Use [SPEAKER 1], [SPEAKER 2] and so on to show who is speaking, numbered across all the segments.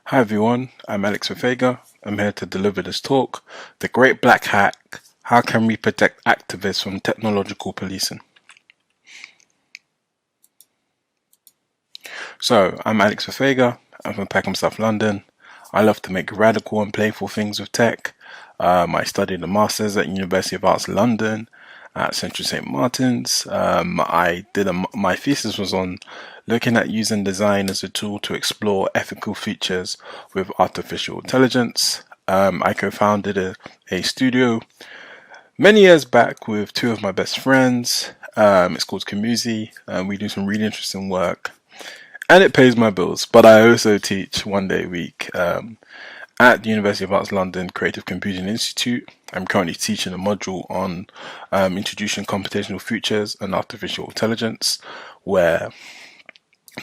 [SPEAKER 1] Hi everyone, I'm Alex Fefegha. I'm here to deliver this talk, The Great Black Hack, How Can We Protect Activists from Technological Policing? So, I'm Alex Fefegha. I'm from Peckham, South London. I love to make radical and playful things with tech. I studied a Masters at University of Arts London at Central St. Martin's. My thesis was on looking at using design as a tool to explore ethical features with artificial intelligence. I co-founded a studio many years back with two of my best friends. It's called Kamuzi. We do some really interesting work and it pays my bills. But I also teach 1 day a week at the University of Arts London Creative Computing Institute. I'm currently teaching a module on introducing computational features and artificial intelligence, where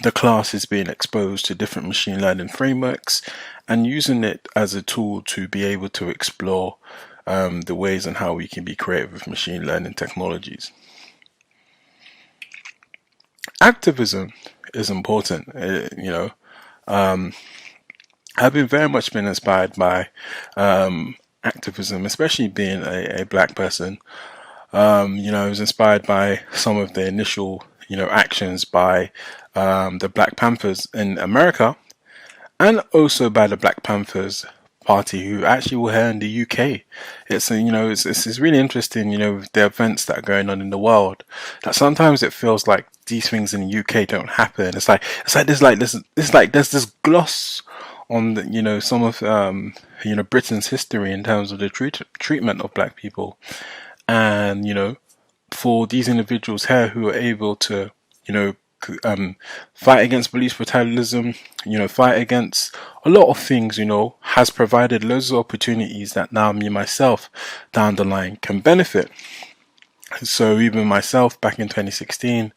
[SPEAKER 1] the class is being exposed to different machine learning frameworks and using it as a tool to be able to explore the ways and how we can be creative with machine learning technologies. Activism is important, I've very much been inspired by activism, especially being a black person. I was inspired by some of the initial, actions by the Black Panthers in America, and also by the Black Panthers Party, who actually were here in the UK. It's really interesting, with the events that are going on in the world, that sometimes it feels like these things in the UK don't happen. There's this gloss on some of Britain's history in terms of the treatment of black people, and for these individuals here who are able to fight against police brutalism, fight against a lot of things, has provided loads of opportunities that now me myself down the line can benefit. So even myself back in 2016,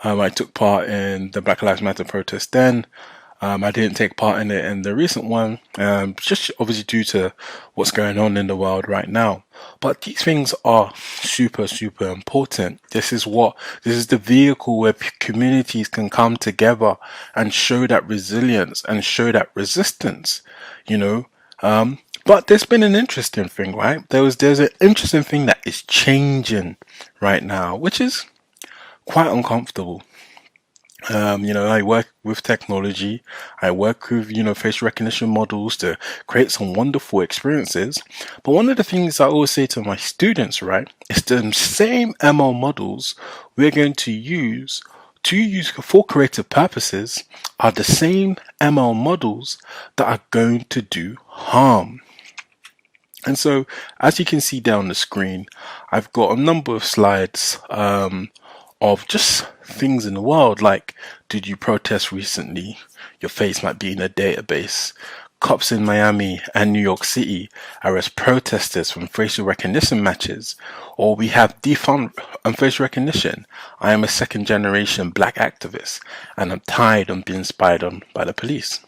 [SPEAKER 1] I took part in the Black Lives Matter protest then. I didn't take part in it in the recent one, just obviously due to what's going on in the world right now. But these things are super, super important. This is the vehicle where communities can come together and show that resilience and show that resistance, But there's been an interesting thing, right? There's an interesting thing that is changing right now, which is quite uncomfortable. I work with technology. I work with, facial recognition models to create some wonderful experiences. But one of the things I always say to my students, right, is the same ML models we're going to use for creative purposes are the same ML models that are going to do harm. And so, as you can see down the screen, I've got a number of slides of just things in the world, like, did you protest recently? Your face might be in a database. Cops in Miami and New York City arrest protesters from facial recognition matches. Or we have defund facial recognition. I am a second generation black activist and I'm tired of being spied on by the police.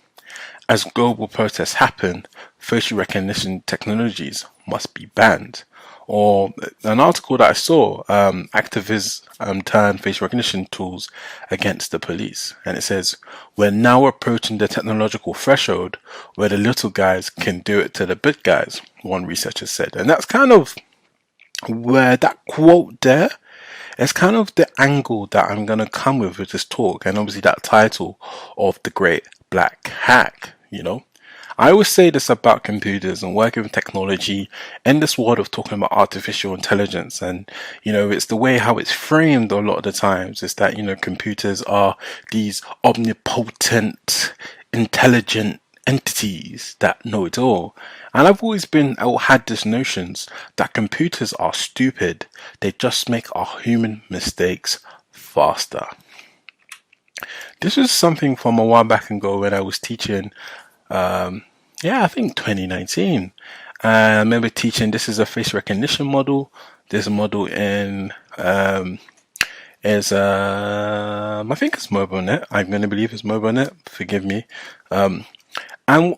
[SPEAKER 1] As global protests happen, facial recognition technologies must be banned. Or an article that I saw, activists turn facial recognition tools against the police. And it says, we're now approaching the technological threshold where the little guys can do it to the big guys, one researcher said. And that's kind of where that quote there is kind of the angle that I'm going to come with this talk. And obviously that title of The Great Black Hack, I always say this about computers and working with technology in this world of talking about artificial intelligence, and it's the way how it's framed a lot of the times is that computers are these omnipotent, intelligent entities that know it all. And I've always had this notions that computers are stupid. They just make our human mistakes faster. This was something from a while back ago when I was teaching, I think 2019. I remember teaching, this is a face recognition model. This model I think it's MobileNet. I'm going to believe it's MobileNet. Forgive me. And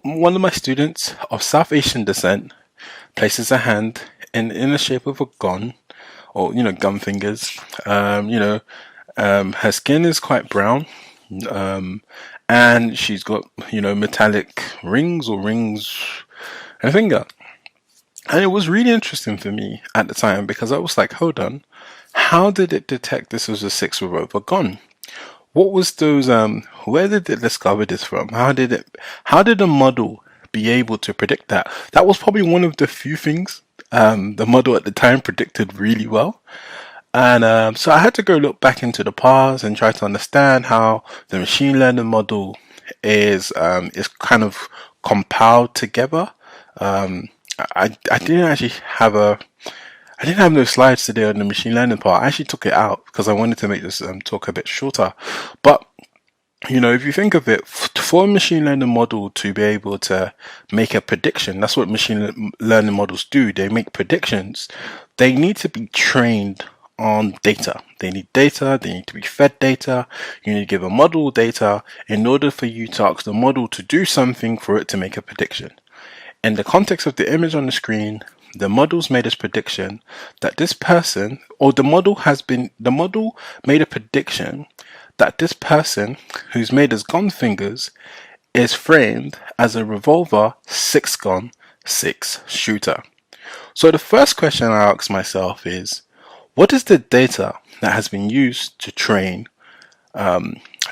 [SPEAKER 1] one of my students of South Asian descent places a hand in the shape of a gun, or gun fingers. Her skin is quite brown, and she's got, metallic rings and a finger. And it was really interesting for me at the time because I was like, hold on, how did it detect this was a 6 revolver gun? What was those, where did it discover this from? How did the model be able to predict that? That was probably one of the few things the model at the time predicted really well. And so I had to go look back into the past and try to understand how the machine learning model is kind of compiled together. I didn't actually have I didn't have no slides today on the machine learning part. I actually took it out because I wanted to make this talk a bit shorter. But if you think of it, for a machine learning model to be able to make a prediction, that's what learning models do. They make predictions. They need to be trained on data. They need data. They need to be fed data. You need to give a model data in order for you to ask the model to do something for it to make a prediction. In the context of the image on the screen, the model's made this prediction that this person, or the model made a prediction that this person who's made as gun fingers is framed as a revolver 6-gun 6 shooter. So the first question I ask myself is, what is the data that has been used to train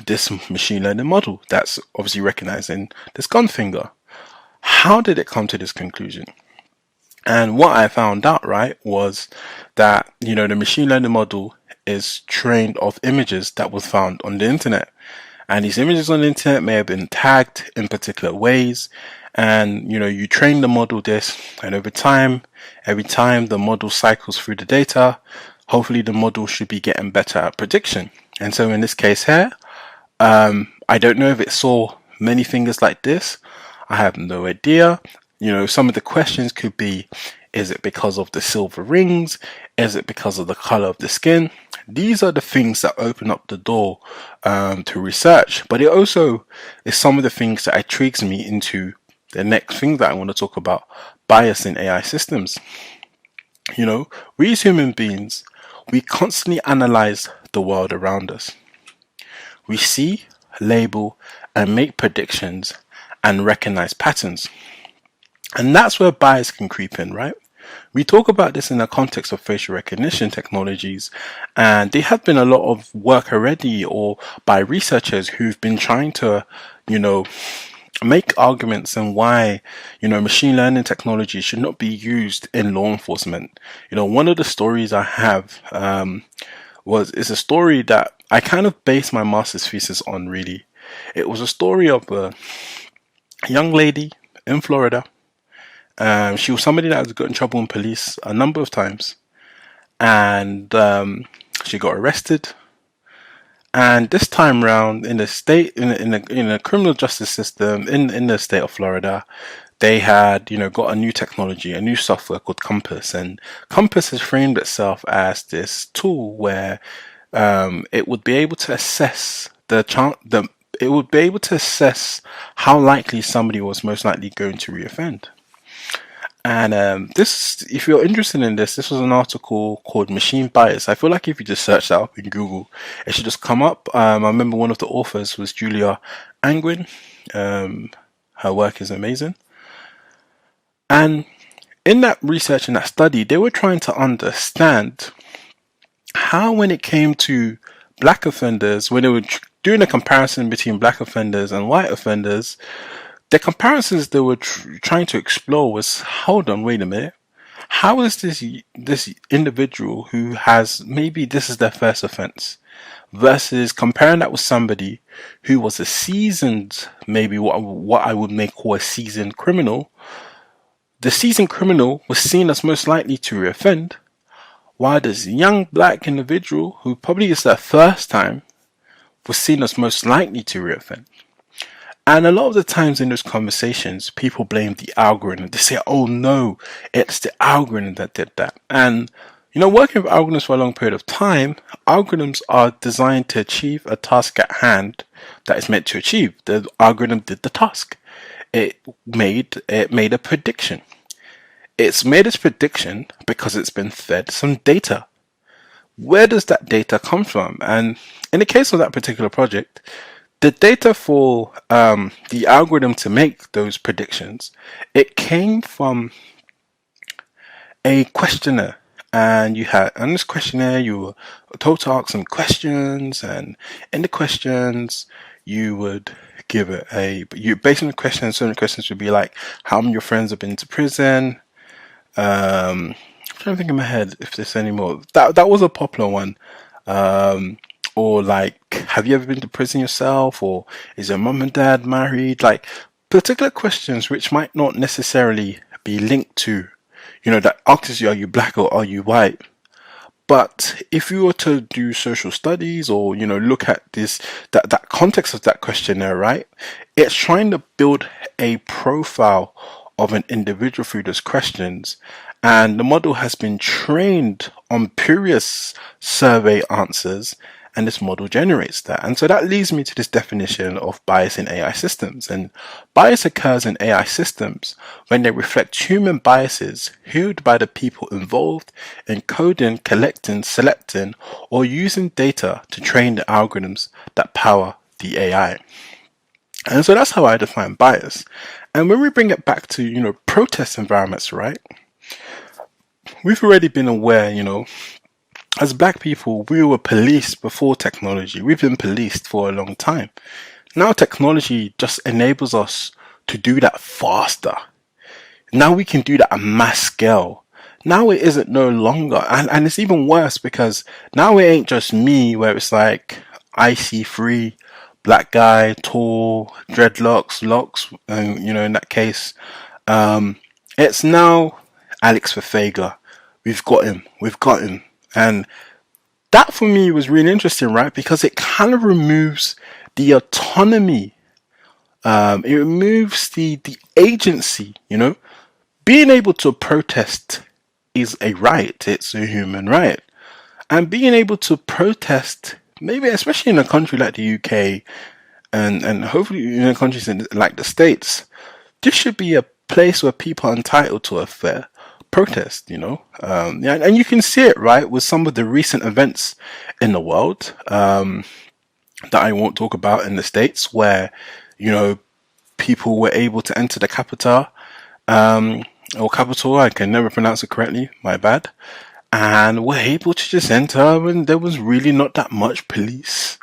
[SPEAKER 1] this machine learning model that's obviously recognizing this gun finger? How did it come to this conclusion? And what I found out, right, was that, the machine learning model is trained off images that was found on the internet. And these images on the internet may have been tagged in particular ways. And, you train the model this, and over time, every time the model cycles through the data, hopefully the model should be getting better at prediction. And so in this case here, I don't know if it saw many fingers like this. I have no idea. Some of the questions could be, is it because of the silver rings? Is it because of the color of the skin? These are the things that open up the door to research. But it also is some of the things that intrigues me into the next thing that I want to talk about, bias in AI systems. We as human beings, we constantly analyze the world around us. We see, label, and make predictions and recognize patterns. And that's where bias can creep in, right? We talk about this in the context of facial recognition technologies, and there have been a lot of work already or by researchers who've been trying to, make arguments and why, machine learning technology should not be used in law enforcement. One of the stories I have is a story that I kind of based my master's thesis on, really. It was a story of a young lady in Florida. She was somebody that has got in trouble in police a number of times, and she got arrested. And this time round, in the state, in the criminal justice system in the state of Florida, they had got a new technology, a new software called Compass, and Compass has framed itself as this tool where it would be able to assess it would be able to assess how likely somebody was most likely going to reoffend. And this, if you're interested in this was an article called Machine Bias. I feel like if you just search that up in Google, it should just come up. I remember one of the authors was Julia Angwin. Her work is amazing. And in that research, in that study, they were trying to understand how, when it came to black offenders, when they were doing a comparison between black offenders and white offenders, the comparisons they were trying to explore was, hold on, wait a minute. How is this individual who has, maybe this is their first offense, versus comparing that with somebody who was a seasoned, maybe what I would call a seasoned criminal. The seasoned criminal was seen as most likely to reoffend, while this young black individual, who probably is their first time, was seen as most likely to reoffend. And a lot of the times in those conversations, people blame the algorithm. They say, oh no, it's the algorithm that did that. And, working with algorithms for a long period of time, algorithms are designed to achieve a task at hand that is meant to achieve. The algorithm did the task. It made a prediction. It's made its prediction because it's been fed some data. Where does that data come from? And in the case of that particular project, the data for the algorithm to make those predictions, it came from a questionnaire. And you had on this questionnaire, you were told to ask some questions, and in the questions, you would give it you based on the questions. Certain questions would be like, how many of your friends have been to prison? I'm trying to think in my head if there's any more. That was a popular one. Or like, have you ever been to prison yourself? Or is your mum and dad married? Like particular questions which might not necessarily be linked to, that asks you, are you black or are you white? But if you were to do social studies or, look at that context of that questionnaire, right? It's trying to build a profile of an individual through those questions. And the model has been trained on previous survey answers, and this model generates that. And so that leads me to this definition of bias in AI systems. And bias occurs in AI systems when they reflect human biases held by the people involved in coding, collecting, selecting, or using data to train the algorithms that power the AI. And so that's how I define bias. And when we bring it back to, protest environments, right? We've already been aware, as black people, we were policed before technology. We've been policed for a long time. Now technology just enables us to do that faster. Now we can do that at mass scale. Now it isn't no longer. And it's even worse because now it ain't just me where it's like IC3, black guy, tall, dreadlocks, locks, and in that case, it's now Alex Fefegha. We've got him. And that for me was really interesting, right? Because it kind of removes the autonomy. It removes the agency, Being able to protest is a right. It's a human right. And being able to protest, maybe especially in a country like the UK and hopefully in countries like the States, this should be a place where people are entitled to a fair protest, and you can see it right with some of the recent events in the world that I won't talk about in the States, where people were able to enter the Capitol, or Capitol. I can never pronounce it correctly. My bad. And were able to just enter, and there was really not that much police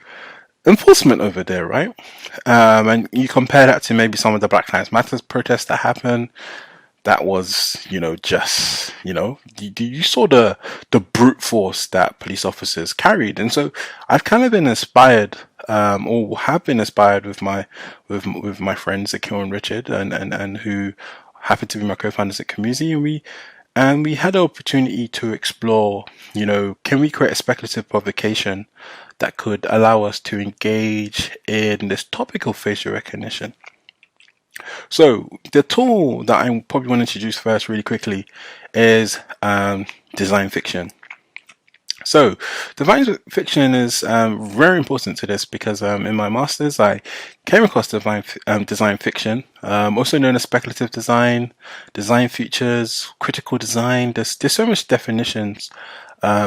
[SPEAKER 1] enforcement over there, right? And you compare that to maybe some of the Black Lives Matter protests that happened. That was, just, you saw the brute force that police officers carried. And so I've kind of been inspired, or have been inspired with my friends Akil and Richard, and who happen to be my co-founders at Community. And we had the opportunity to explore, can we create a speculative provocation that could allow us to engage in this topic of facial recognition. So the tool that I probably want to introduce first really quickly is design fiction. So design fiction is very important to this because in my master's I came across design fiction, also known as speculative design, design features, critical design. There's so much definitions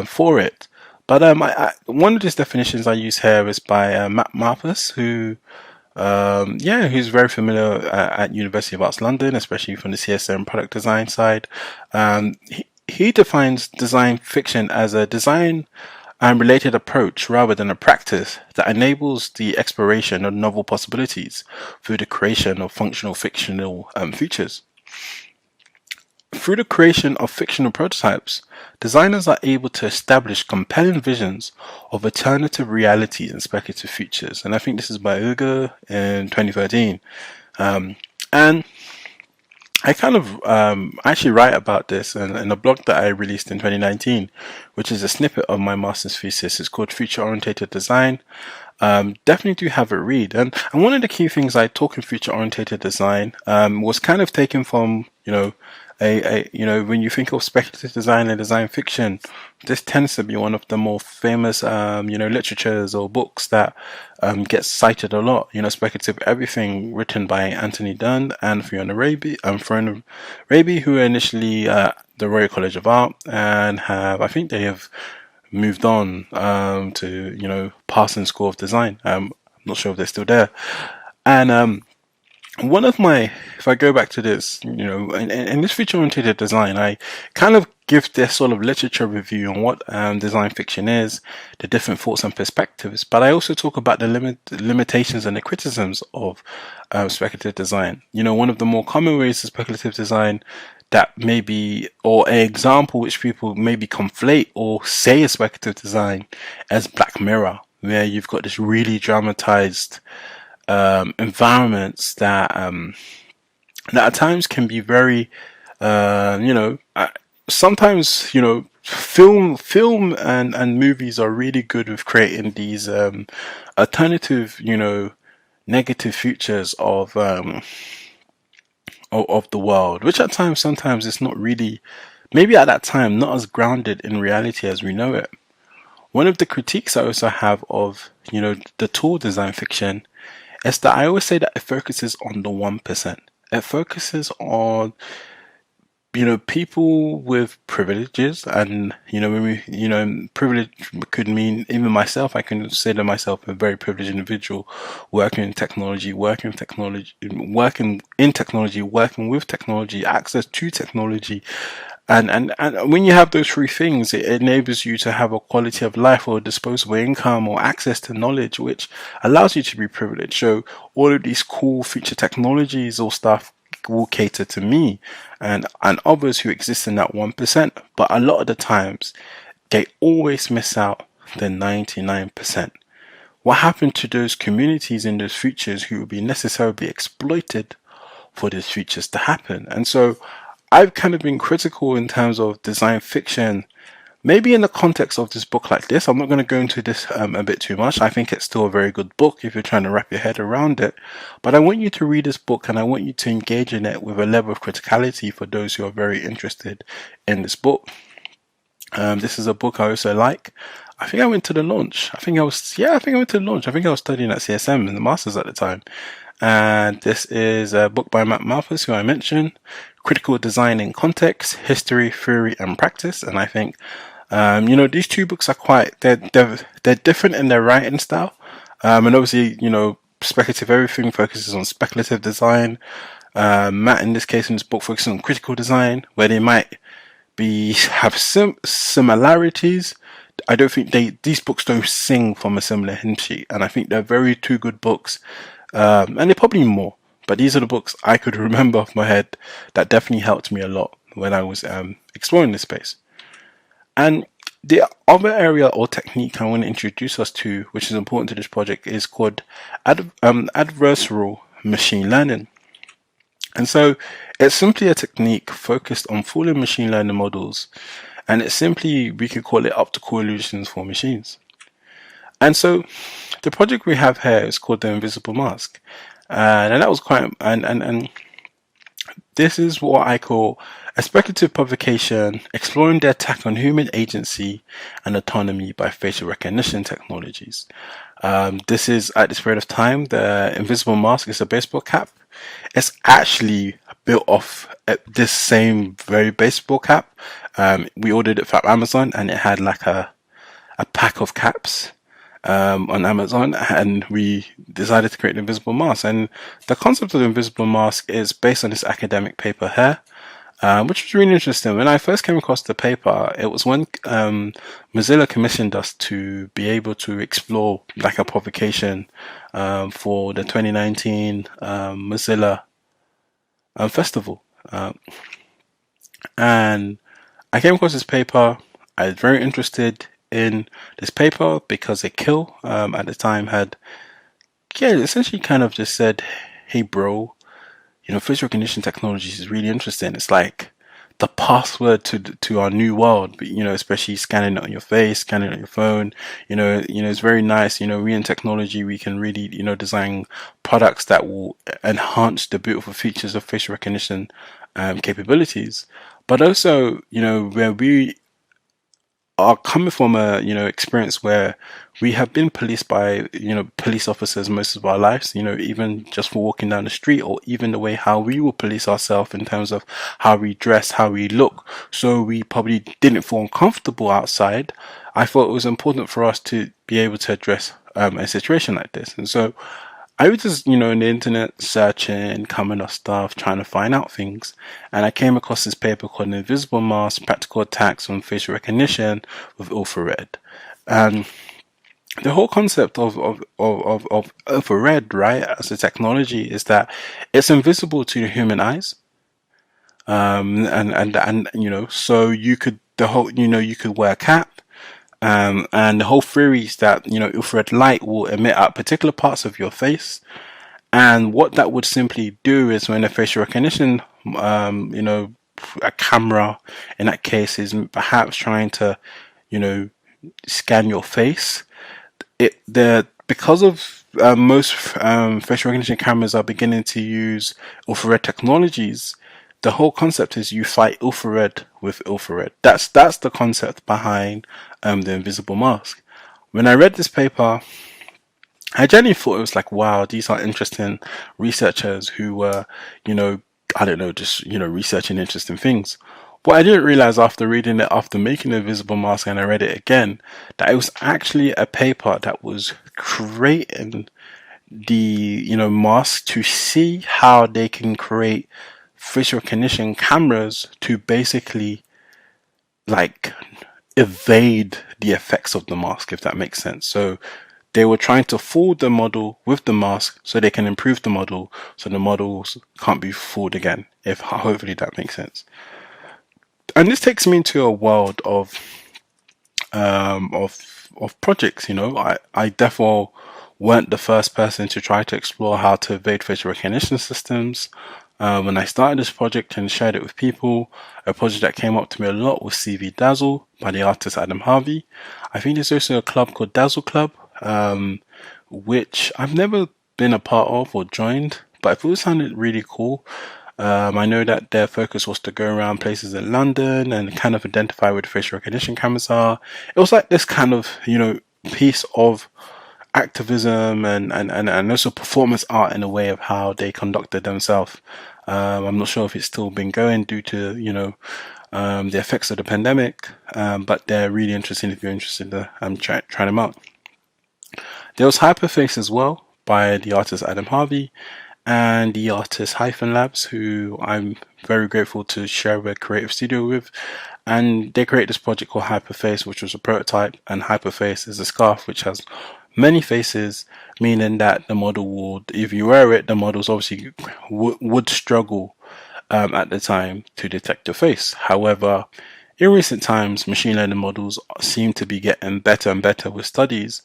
[SPEAKER 1] for it. But one of these definitions I use here is by Matt Marpus, who's very familiar at University of Arts London, especially from the CSM product design side. He defines design fiction as a design and related approach rather than a practice that enables the exploration of novel possibilities through the creation of functional fictional features. Through the creation of fictional prototypes, designers are able to establish compelling visions of alternative realities and speculative futures. And I think this is by Uga in 2013. And I kind of actually write about this in a blog that I released in 2019, which is a snippet of my master's thesis. It's called Future-Orientated Design. Definitely do have a read. And one of the key things I talk in future-orientated design was kind of taken from, when you think of speculative design and design fiction, this tends to be one of the more famous, literatures or books that gets cited a lot. Speculative Everything, written by Anthony Dunn and Fiona Raby, who are initially at the Royal College of Art and I think they have moved on to Parsons School of Design. not sure if they're still there. And one of my, if I go back to this, in this feature-oriented design, I kind of give this sort of literature review on what design fiction is, the different thoughts and perspectives, but I also talk about the limitations and the criticisms of speculative design. One of the more common ways of speculative design that maybe, or an example which people maybe conflate or say is speculative design as Black Mirror, where you've got this really dramatized environments that at times can be very, sometimes film and movies are really good with creating these alternative, negative futures of the world, which at times sometimes it's not really, maybe at that time not as grounded in reality as we know it. One of the critiques I also have of the tool design fiction is that I always say that it focuses on the 1%. It focuses on people with privileges, and when privilege could mean even myself. I can consider myself a very privileged individual, working in technology, working with technology, access to technology. And when you have those three things, it enables you to have a quality of life or disposable income or access to knowledge, which allows you to be privileged. So all of these cool future technologies or stuff will cater to me and others who exist in that 1%. But a lot of the times, they always miss out the 99%. What happened to those communities in those futures who will be necessarily exploited for these futures to happen? And so I've kind of been critical in terms of design fiction, maybe in the context of this book like this. I'm not going to go into this a bit too much. I think it's still a very good book if you're trying to wrap your head around it. But I want you to read this book and I want you to engage in it with a level of criticality for those who are very interested in this book. This is a book I also like. I think I went to the launch. I think I went to the launch. I think I was studying at CSM in the Masters at the time. And this is a book by Matt Malthus, who I mentioned, Critical Design in Context, History, Theory, and Practice. And I think, these two books are they're different in their writing style. And obviously, speculative everything focuses on speculative design. Matt, in this case, in this book, focuses on critical design, where they might have similarities. I don't think these books don't sing from a similar hymn sheet, and I think they're two good books. And they're probably more, but these are the books I could remember off my head that definitely helped me a lot when I was exploring this space. And the other area or technique I want to introduce us to, which is important to this project, is called adversarial machine learning. And so it's simply a technique focused on fooling machine learning models, and it's simply, we could call it optical illusions for machines. And so the project we have here is called The Invisible Mask. And that was quite, and this is what I call a speculative provocation exploring the attack on human agency and autonomy by facial recognition technologies. This is, at this period of time, the Invisible Mask is a baseball cap. It's actually built off this same very baseball cap. We ordered it from Amazon, and it had like a pack of caps on Amazon, and we decided to create the Invisible Mask. And the concept of the Invisible Mask is based on this academic paper here, which was really interesting. When I first came across the paper, it was when Mozilla commissioned us to be able to explore like a provocation for the 2019 Mozilla festival. And I came across this paper. I was very interested in this paper because Akil at the time had essentially kind of just said, hey bro, facial recognition technology is really interesting. It's like the password to our new world, but especially scanning it on your face, scanning it on your phone. It's very nice. We in technology, we can really design products that will enhance the beautiful features of facial recognition capabilities, but also where we are coming from a experience where we have been policed by police officers most of our lives, even just for walking down the street, or even the way how we will police ourselves in terms of how we dress, how we look. So we probably didn't feel uncomfortable outside. I thought it was important for us to be able to address a situation like this. And so I was just, in the internet searching, coming up stuff, trying to find out things. And I came across this paper called Invisible Mask, Practical Attacks on Facial Recognition with Infrared. And the whole concept of infrared, right, as a technology is that it's invisible to the human eyes. And so you could, you could wear a cap. And the whole theory is that, infrared light will emit at particular parts of your face. And what that would simply do is when a facial recognition, a camera in that case is perhaps trying to, scan your face, because of most facial recognition cameras are beginning to use infrared technologies. The whole concept is you fight infrared with infrared. That's the concept behind the invisible mask. When I read this paper, I genuinely thought it was like, wow, these are interesting researchers who were, I don't know, just, researching interesting things. What I didn't realize after reading it, after making the invisible mask, and I read it again, that it was actually a paper that was creating the, mask to see how they can create facial recognition cameras to basically like evade the effects of the mask, if that makes sense. So they were trying to fool the model with the mask so they can improve the model so the models can't be fooled again, if hopefully that makes sense. And this takes me into a world of projects. I definitely weren't the first person to try to explore how to evade facial recognition systems. When I started this project and shared it with people, a project that came up to me a lot was CV Dazzle by the artist Adam Harvey. I think there's also a club called Dazzle Club, which I've never been a part of or joined, but it always sounded really cool. I know that their focus was to go around places in London and kind of identify where the facial recognition cameras are. It was like this kind of, piece of activism and also performance art in a way of how they conducted themselves. I'm not sure if it's still been going due to, the effects of the pandemic, but they're really interesting if you're interested to try them out. There was Hyperface as well by the artist Adam Harvey and the artist Hyphen Labs, who I'm very grateful to share a creative studio with. And they created this project called Hyperface, which was a prototype. And Hyperface is a scarf which has many faces, meaning that the model would, if you wear it, the models obviously would struggle at the time to detect your face. However, in recent times, machine learning models seem to be getting better and better with studies.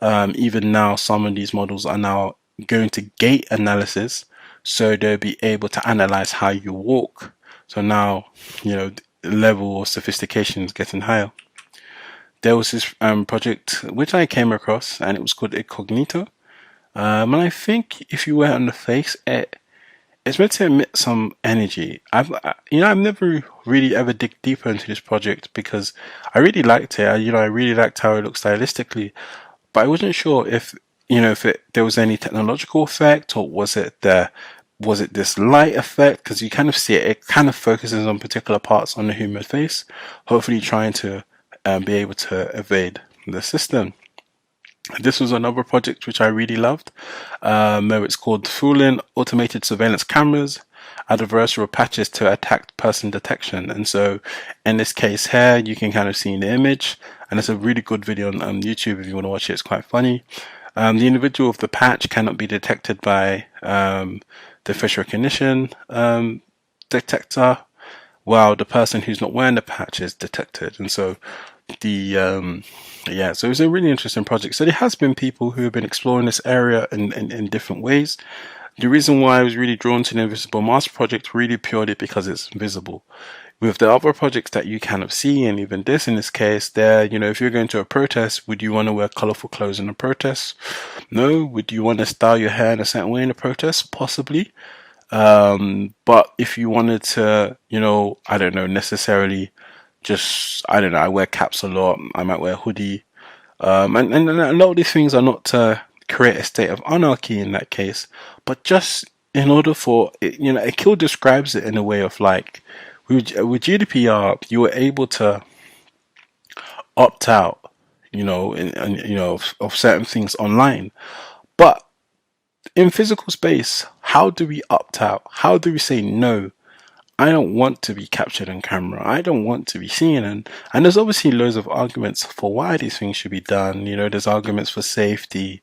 [SPEAKER 1] Even now, some of these models are now going to gait analysis, so they'll be able to analyze how you walk. So now, the level of sophistication is getting higher. There was this project which I came across, and it was called Incognito. And I think if you wear it on the face, it's meant to emit some energy. I've never really ever dig deeper into this project because I really liked it. I really liked how it looked stylistically, but I wasn't sure if there was any technological effect, or was it this light effect? Because you kind of see it kind of focuses on particular parts on the human face, hopefully trying to be able to evade the system. This was another project which I really loved. It's called Fooling Automated Surveillance Cameras, Adversarial Patches to Attack Person Detection. And so in this case here, you can kind of see in the image, and it's a really good video on YouTube if you want to watch it. It's quite funny. The individual of the patch cannot be detected by the facial recognition detector, while the person who's not wearing the patch is detected. And so so it's a really interesting project. So there has been people who have been exploring this area in different ways. The reason why I was really drawn to the Invisible Mask project really purely because it's visible. With the other projects that you kind of see, and even this in this case, if you're going to a protest, would you want to wear colorful clothes in a protest? No. Would you want to style your hair in a certain way in a protest? Possibly. But if you wanted to, I don't know, necessarily I wear caps a lot. I might wear a hoodie. And a lot of these things are not to create a state of anarchy in that case, but just in order for, Akil describes it in a way of like, with GDPR, you were able to opt out, of certain things online. But in physical space, how do we opt out? How do we say no? I don't want to be captured on camera. I don't want to be seen. And there's obviously loads of arguments for why these things should be done. There's arguments for safety,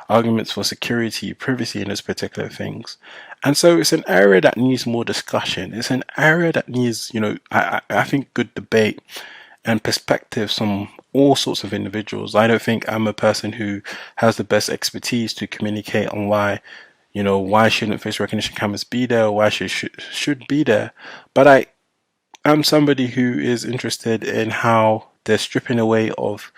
[SPEAKER 1] arguments for security, privacy, and those particular things. And so it's an area that needs more discussion. It's an area that needs, I think, good debate and perspectives from all sorts of individuals. I don't think I'm a person who has the best expertise to communicate on why shouldn't face recognition cameras be there, or why should be there. But I am somebody who is interested in how they're stripping away of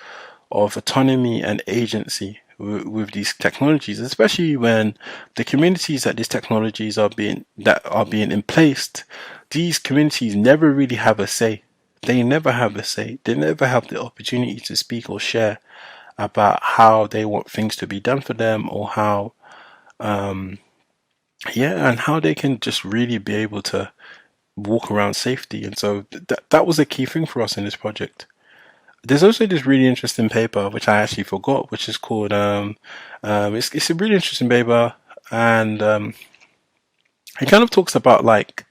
[SPEAKER 1] autonomy and agency with these technologies, especially when the communities that these technologies are being emplaced, these communities never really have a say. They never have a say. They never have the opportunity to speak or share about how they want things to be done for them, or how and how they can just really be able to walk around safety. And so that was a key thing for us in this project. There's also this really interesting paper which I actually forgot, which is called it's a really interesting paper, and it kind of talks about like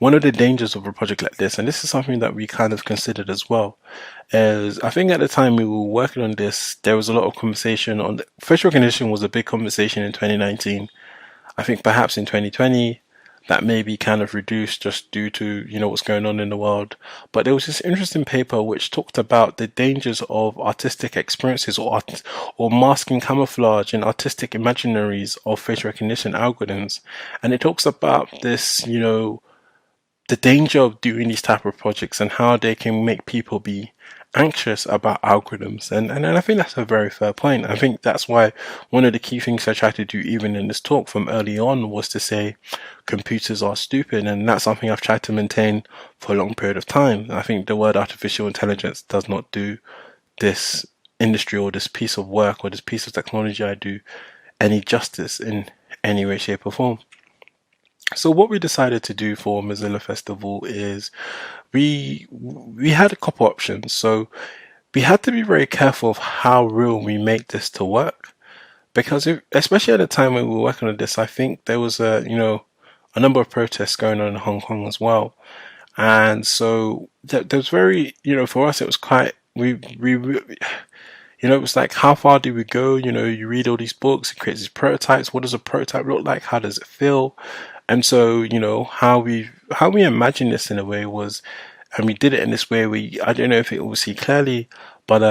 [SPEAKER 1] one of the dangers of a project like this, and this is something that we kind of considered as well, is I think at the time we were working on this, there was a lot of conversation on facial recognition was a big conversation in 2019. I think perhaps in 2020 that may be kind of reduced just due to what's going on in the world. But there was this interesting paper which talked about the dangers of artistic experiences, or masking camouflage and artistic imaginaries of facial recognition algorithms, and it talks about this the danger of doing these type of projects and how they can make people be anxious about algorithms. And I think that's a very fair point. I think that's why one of the key things I tried to do even in this talk from early on was to say computers are stupid, and that's something I've tried to maintain for a long period of time. I think the word artificial intelligence does not do this industry or this piece of work or this piece of technology I do any justice in any way, shape or form. So what we decided to do for Mozilla Festival is we had a couple options. So we had to be very careful of how real we make this to work, because especially at the time when we were working on this, I think there was a number of protests going on in Hong Kong as well, and so there was very for us it was quite it was like, how far do we go? You read all these books, it creates these prototypes. What does a prototype look like? How does it feel? And so, how we imagined this in a way was, and we did it in this way. I don't know if it will see clearly, but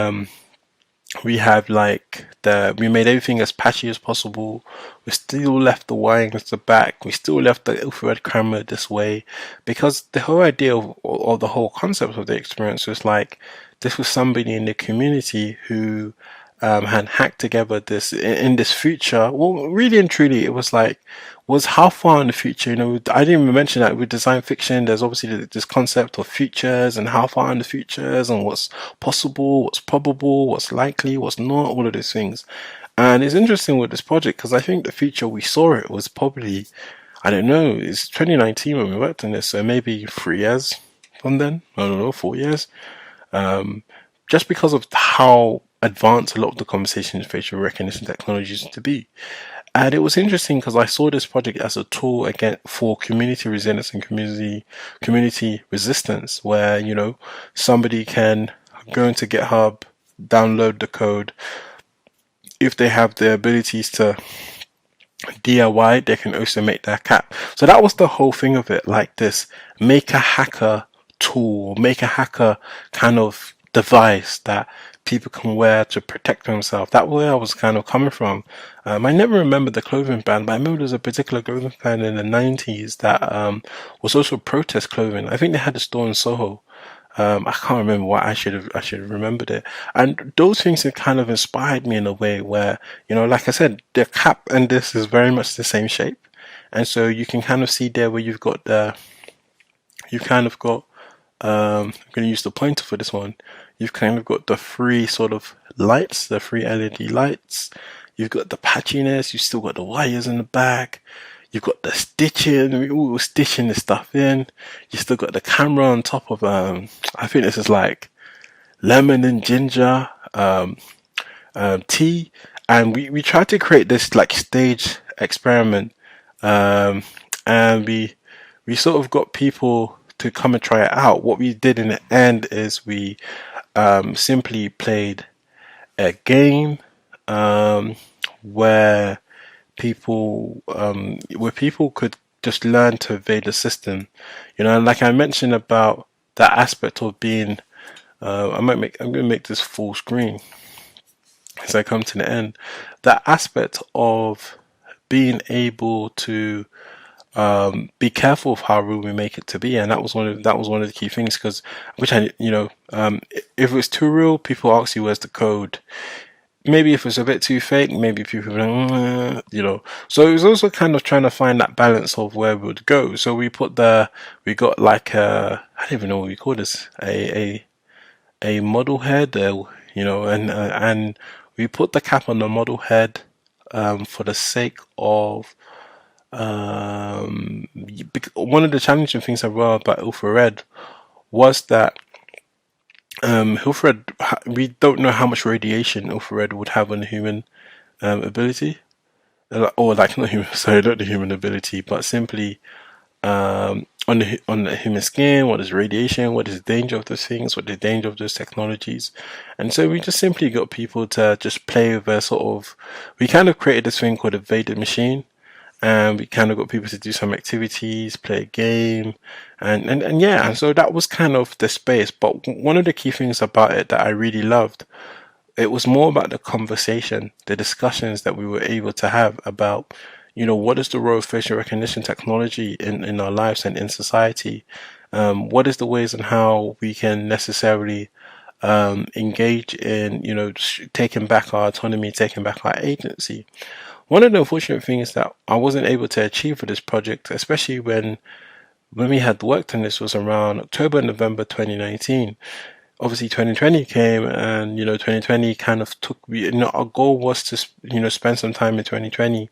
[SPEAKER 1] we have we made everything as patchy as possible. We still left the wiring at the back. We still left the infrared camera this way, because the whole idea of the whole concept of the experience was like, this was somebody in the community who had hacked together this in this future. Well, really and truly, it was how far in the future. I didn't even mention that with design fiction, there's obviously this concept of futures and how far in the futures and what's possible, what's probable, what's likely, what's not, all of those things. And it's interesting with this project because I think the future we saw it was probably, I don't know, it's 2019 when we worked on this, so maybe 3 years from then, I don't know, 4 years. Just because of how advanced a lot of the conversation in facial recognition technologies to be. And it was interesting because I saw this project as a tool again for community resilience and community resistance, where somebody can go into GitHub, download the code. If they have the abilities to DIY, they can also make their cap. So that was the whole thing of it, like this make a hacker tool, make a hacker kind of device that people can wear to protect themselves. That where I was kind of coming from. I never remember the clothing brand, but I remember there was a particular clothing brand in the 90s that was also protest clothing. I think they had a store in Soho. I can't remember what I should have remembered it. And those things have kind of inspired me in a way where, like I said, the cap and this is very much the same shape. And so you can kind of see there where I'm going to use the pointer for this one. You've kind of got the three sort of lights, the three LED lights. You've got the patchiness. You've still got the wires in the back. You've got the stitching. We were stitching this stuff in. You still got the camera on top of, I think this is like lemon and ginger. tea, and we tried to create this like stage experiment, um, and we sort of got people to come and try it out. What we did in the end is we simply played a game um, where people could just learn to evade the system. And like I mentioned about that aspect of being, I'm gonna make this full screen as I come to the end. That aspect of being able to be careful of how real we make it to be, and that was one of the key things. Because which I if it was too real, people ask you where's the code. Maybe if it's a bit too fake, maybe people are like, So it was also kind of trying to find that balance of where we would go. So we got like I don't even know what we call this, a model head, and we put the cap on the model head for the sake of one of the challenging things I wrote about infrared was that infrared, we don't know how much radiation infrared would have on the human ability, or like not human, sorry, not the human ability, but simply on the human skin. What is radiation? What is the danger of those things? What is the danger of those technologies? And so we just simply got people to just play with a sort of. We kind of created this thing called a Vader machine, and we kind of got people to do some activities, play a game, and yeah, and so that was kind of the space. But one of the key things about it that I really loved, it was more about the conversation, the discussions that we were able to have about, what is the role of facial recognition technology in our lives and in society? What is the ways and how we can necessarily engage in, taking back our autonomy, taking back our agency. One of the unfortunate things that I wasn't able to achieve with this project, especially when we had worked on this, was around October, November 2019. Obviously 2020 came, and 2020 kind of took, our goal was to spend some time in 2020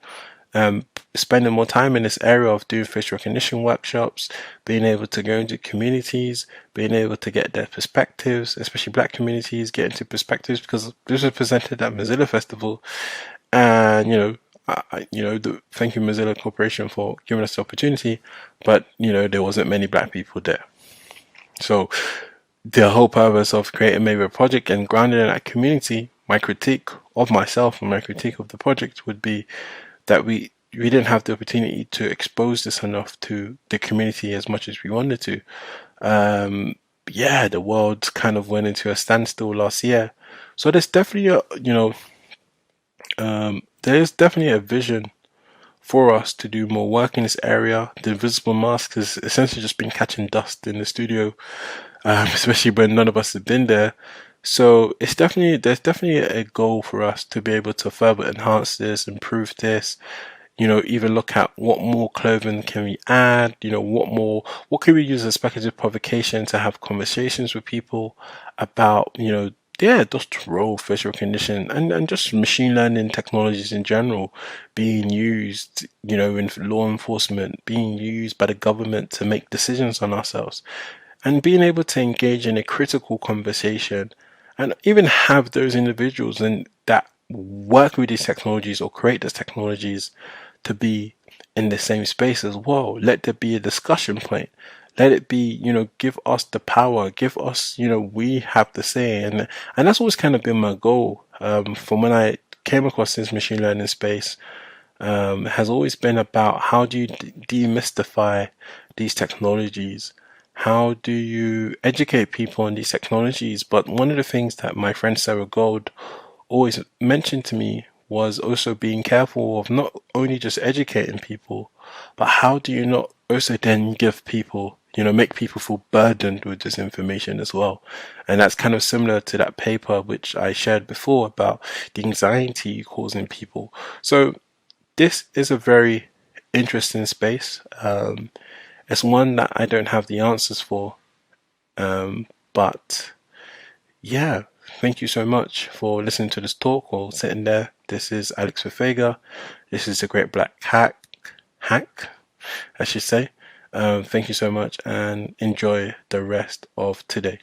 [SPEAKER 1] spending more time in this area of doing facial recognition workshops, being able to go into communities, being able to get their perspectives, especially black communities, get into perspectives, because this was presented at Mozilla Festival. And thank you Mozilla Corporation for giving us the opportunity, but there wasn't many black people there. So the whole purpose of creating maybe a project and grounded in that community, my critique of myself and my critique of the project would be that we didn't have the opportunity to expose this enough to the community as much as we wanted to. The world kind of went into a standstill last year. So there's definitely there's definitely a vision for us to do more work in this area. The invisible mask has essentially just been catching dust in the studio, especially when none of us have been there. So there's definitely a goal for us to be able to further enhance this, improve this. Even look at what more clothing can we add. What can we use as speculative provocation to have conversations with people about just raw facial recognition and just machine learning technologies in general being used, in law enforcement, being used by the government to make decisions on ourselves, and being able to engage in a critical conversation and even have those individuals and that work with these technologies or create these technologies to be in the same space as well. Let there be a discussion point. Let it be, give us the power, give us, we have the say. And that's always kind of been my goal from when I came across this machine learning space. Has always been about how do you demystify these technologies? How do you educate people on these technologies? But one of the things that my friend Sarah Gold always mentioned to me was also being careful of not only just educating people, but how do you not also then give people, make people feel burdened with this information as well. And that's kind of similar to that paper which I shared before about the anxiety causing people. So this is a very interesting space. It's one that I don't have the answers for, but yeah, thank you so much for listening to this talk or sitting there. This is Alex Fefegha. This is the Great Black Hack, I should say. Thank you so much and enjoy the rest of today.